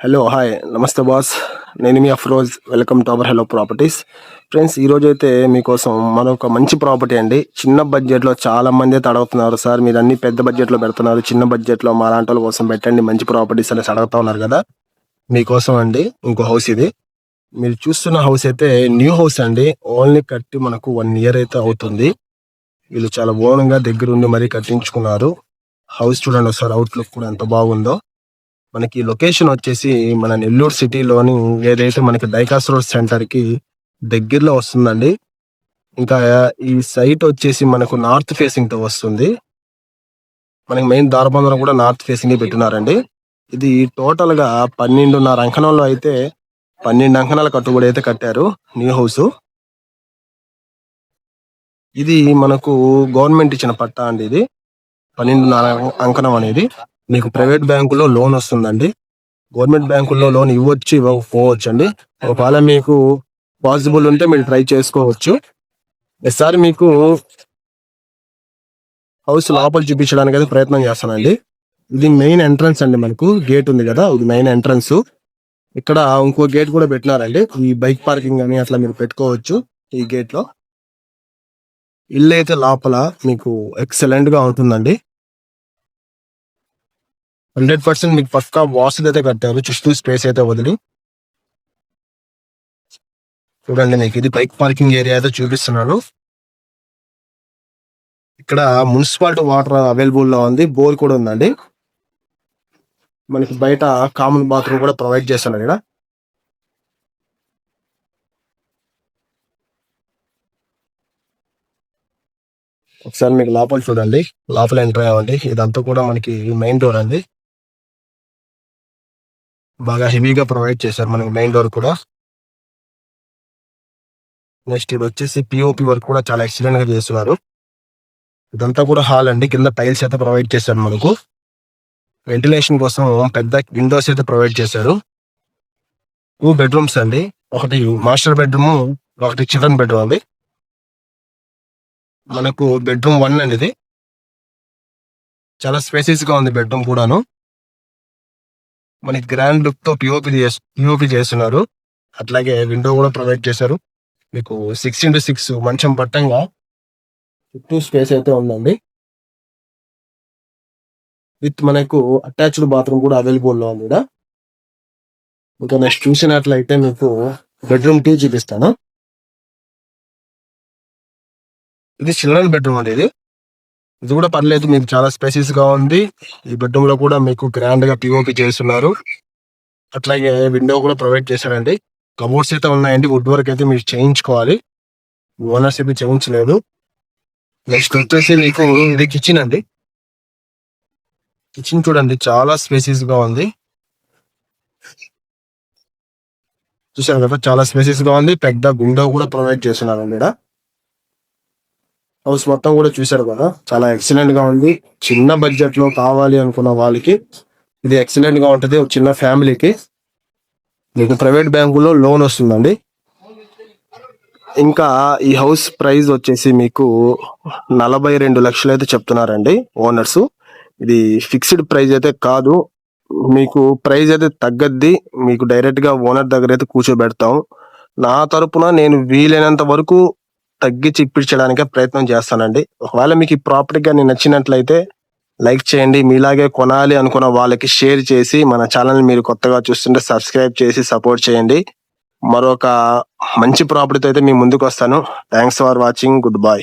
Hello hi నమస్తే boss. నేను మీ Afroz. Welcome to our Hello Properties. Friends, ఈరోజు అయితే మీకోసం మరొక మంచి ప్రాపర్టీ అండి. చిన్న బడ్జెట్లో చాలా మంది అయితే అడుగుతున్నారు, సార్ మీరు అన్ని పెద్ద బడ్జెట్లో పెడుతున్నారు, చిన్న బడ్జెట్లో మా లాంటి వాళ్ళ కోసం పెట్టండి మంచి ప్రాపర్టీస్ అనేసి అడుగుతా ఉన్నారు కదా. మీకోసం అండి ఇంకో హౌస్ ఇది. మీరు చూస్తున్న హౌస్ అయితే న్యూ హౌస్ అండి. ఓన్లీ కట్టి మనకు 1 year అయితే అవుతుంది. వీళ్ళు చాలా ఓన్గా దగ్గరుండి మరీ కట్టించుకున్నారు. హౌస్ చూడండి ఒకసారి, అవుట్లుక్ కూడా ఎంత బాగుందో. మనకి లొకేషన్ వచ్చేసి మన నెల్లూరు సిటీలోని ఏదైతే మనకి డైకాస్ రోడ్ సెంటర్ కి దగ్గరలో వస్తుందండి. ఇంకా ఈ సైట్ వచ్చేసి మనకు నార్త్ ఫేసింగ్ తో వస్తుంది. మనకి మెయిన్ ద్వారబంధం కూడా నార్త్ ఫేసింగ్ పెట్టినారండి. ఇది టోటల్ గా 12.5 అంకణంలో అయితే 12 అంకణాల కట్టుబడి అయితే కట్టారు న్యూ హౌస్. ఇది మనకు గవర్నమెంట్ ఇచ్చిన పట్టా అండి. ఇది 12.5 అంకణం అనేది మీకు ప్రైవేట్ బ్యాంకులో లోన్ వస్తుందండి. గవర్నమెంట్ బ్యాంకుల్లో లోన్ ఇవ్వచ్చు, ఇవ్వకపోవచ్చు అండి. ఒకవేళ మీకు పాసిబుల్ ఉంటే మీరు ట్రై చేసుకోవచ్చు. ఈసారి మీకు హౌస్ లోపల చూపించడానికి అయితే ప్రయత్నం చేస్తానండి. ఇది మెయిన్ ఎంట్రన్స్ అండి. మనకు గేట్ ఉంది కదా, ఇది మెయిన్ ఎంట్రన్స్. ఇక్కడ ఇంకో గేట్ కూడా పెట్టినారండి. ఈ బైక్ పార్కింగ్ అని అట్లా మీరు పెట్టుకోవచ్చు ఈ గేట్ లో. ఇల్లు అయితే లోపల మీకు ఎక్సలెంట్ గా ఉంటుందండి. 100% మీకు పక్కా వాస్తులు అయితే కట్టారు, చుట్టూ స్పేస్ అయితే వదిలి. చూడండి, మీకు ఇది బైక్ పార్కింగ్ ఏరియా అయితే చూపిస్తున్నాను. ఇక్కడ మున్సిపాలిటీ వాటర్ అవైలబుల్ లో ఉంది, బోర్ కూడా ఉందండి. మనకి బయట కామన్ బాత్రూమ్ కూడా ప్రొవైడ్ చేస్తున్నారు ఇక్కడ. ఒకసారి మీకు లోపల చూడండి, లోపల ఎంటర్ అవ్వండి. ఇదంతా కూడా మనకి మెయిన్ డోర్ అండి. బాగా హెవీగా ప్రొవైడ్ చేశారు మనకి మెయిన్ డోర్ కూడా. నెక్స్ట్ ఇది వచ్చేసి పిఓపి వర్క్ కూడా చాలా ఎక్సలెంట్ గా చేస్తున్నారు. ఇదంతా కూడా హాల్ అండి. కింద టైల్స్ అయితే ప్రొవైడ్ చేశారు మనకు. వెంటిలేషన్ కోసం పెద్ద విండోస్ అయితే ప్రొవైడ్ చేశారు. 2 bedrooms అండి. ఒకటి మాస్టర్ బెడ్రూమ్, ఒకటి చిల్డ్రన్ బెడ్రూమ్ అండి. మనకు బెడ్రూమ్ 1 అండి. ఇది చాలా స్పేసియస్ గా ఉంది బెడ్రూమ్ కూడాను. మనకి గ్రాండ్ లుక్ తో పిఓపి చేస్తున్నారు. అట్లాగే విండో కూడా ప్రొవైడ్ చేశారు. మీకు 6x6 మంచం పట్టంగా చుట్టూ స్పేస్ అయితే ఉందండి. విత్ మనకు అటాచ్డ్ బాత్రూమ్ కూడా అవైలబుల్ లో ఉంది. ఇంకా నెక్స్ట్ చూసినట్లయితే మీకు బెడ్రూమ్ 2 చూపిస్తాను. ఇది చిల్డ్రన్ బెడ్రూమ్ అండి. ఇది కూడా పర్లేదు, మీకు చాలా స్పేసియస్ గా ఉంది. ఈ బెడ్రూమ్ లో కూడా మీకు గ్రాండ్ గా పిఓపి చేస్తున్నారు. అట్లాగే విండో కూడా ప్రొవైడ్ చేశారండి. కబోర్డ్స్ అయితే ఉన్నాయండి. వుడ్ వర్క్ అయితే మీరు చేయించుకోవాలి, ఓనర్స్ అయితే చేయించలేదు. నెక్స్ట్ వచ్చేసి మీకు ఇది కిచెన్ అండి. కిచెన్ చూడండి, చాలా స్పేసియస్ గా ఉంది. చూసారు కదా, చాలా స్పేసియస్ గా ఉంది. పెద్ద విండో కూడా ప్రొవైడ్ చేస్తున్నారండి. ఇక్కడ హౌస్ మొత్తం కూడా చూసారు కదా, చాలా ఎక్సలెంట్ గా ఉంది. చిన్న బడ్జెట్ లో కావాలి అనుకున్న వాళ్ళకి ఇది ఎక్సలెంట్ గా ఉంటది. ఒక చిన్న ఫ్యామిలీకి మీకు ప్రైవేట్ బ్యాంకులో లోన్ వస్తుందండి. ఇంకా ఈ హౌస్ ప్రైస్ వచ్చేసి మీకు 42 లక్షలు అయితే చెప్తున్నారండి ఓనర్స్. ఇది ఫిక్స్డ్ ప్రైస్ అయితే కాదు, మీకు ప్రైస్ అయితే తగ్గద్ది. మీకు డైరెక్ట్ గా ఓనర్ దగ్గర అయితే కూర్చోబెడతాం. నా తరపున నేను వీలైనంత వరకు తగ్గించి ఇప్పించడానికే ప్రయత్నం చేస్తానండి. ఒకవేళ మీకు ఈ ప్రాపర్టీ కానీ నచ్చినట్లయితే లైక్ చేయండి. మీలాగే కొనాలి అనుకున్న వాళ్ళకి షేర్ చేసి, మన ఛానల్ మీరు కొత్తగా చూస్తుంటే సబ్స్క్రైబ్ చేసి సపోర్ట్ చేయండి. మరొక మంచి ప్రాపర్టీతో అయితే మీ ముందుకు వస్తాను. Thanks for watching. Good bye.